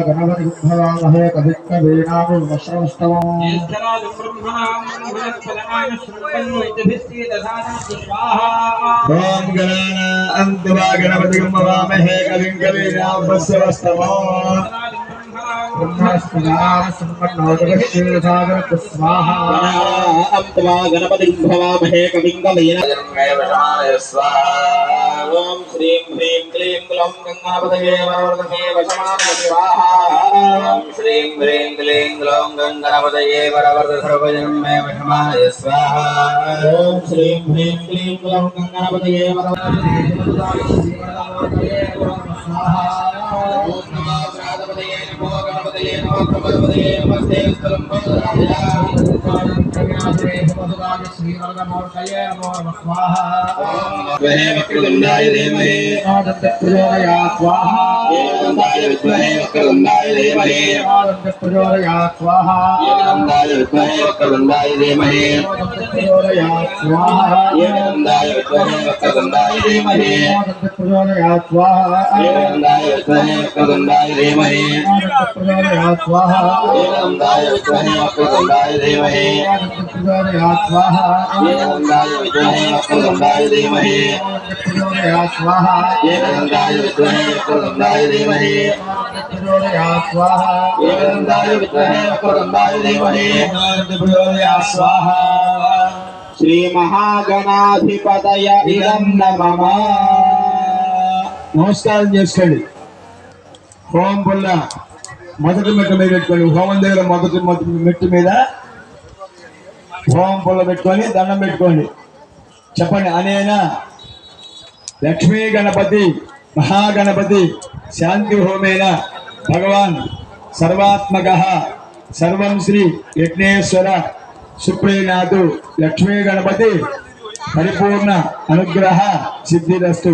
गणपति भवामहे कविकवीनामुपमश्रवस्तमम् ओम गणानां गणपति भवामहे कविकवीनामुपमश्रवस्तमम् गणपति भवामहे कविकवीनामुपमश्रवस्तमम् ओम श्रीं ह्रीं क्लीं ग्लौं गंगापतये वरवरदे वशमानये स्वाहा ओम श्रीं ह्रीं क्लीं ग्लौं गंगापतये वरवरद सर्वजन्मे वशमानये स्वाहा ओम श्रीं ह्रीं क्लीं ग्लौं गंगापतये वरवरदे स्वाहा ओम नमो गणपतये नमो गणपतये नमो गणपतये नमस्ते स्थलं श्रीवरदमूर्तये नमो स्वाहा वहे वक्रतुण्डाय धीमहि प्रचोदयात् स्वाहा एकदन्ताय विद्महे वक्रतुण्डाय धीमहि प्रचोदयात् स्वाहा एकदन्ताय विद्महे वक्रतुण्डाय धीमहि प्रचोदयात् स्वाहा एकदन्ताय विद्महे वक्रतुण्डाय धीमहि प्रचोदयात् स्वाहा एकदन्ताय विद्महे वक्रतुण्डाय धीमहि प्रचोदयात् स्वाहा एकदन्ताय विद्महे वक्रतुण्डाय धीमहि प्रचोदयात् स्वाहा एकदन्ताय विद्महे वक्रतुण्डाय धीमहि प्रचोदयात् स्वाहा एकदन्ताय विद्महे वक्रतुण्डाय धीमहि प्रचोदयात् स्वाहा एकदन्ताय विद्महे वक्रतुण्डाय धीमहि प्रचोदयात् स्वाहा श्री महागणाधिपतय इदं नमः నమస్కారం చేసుకోండి. హోమం పుల్ల మొదటి మెట్టు మీద పెట్టుకోండి. హోమం దగ్గర మొదటి మెట్టు మీద హోమం పుల్ల పెట్టుకొని దండం పెట్టుకోండి. చెప్పండి, అనేనా లక్ష్మీ గణపతి మహాగణపతి శాంతి హోమేన భగవాన్ సర్వాత్మక సర్వం శ్రీ యజ్ఞేశ్వర సుప్రీనాథు లక్ష్మీ గణపతి పరిపూర్ణ అనుగ్రహ సిద్ధిరస్తు.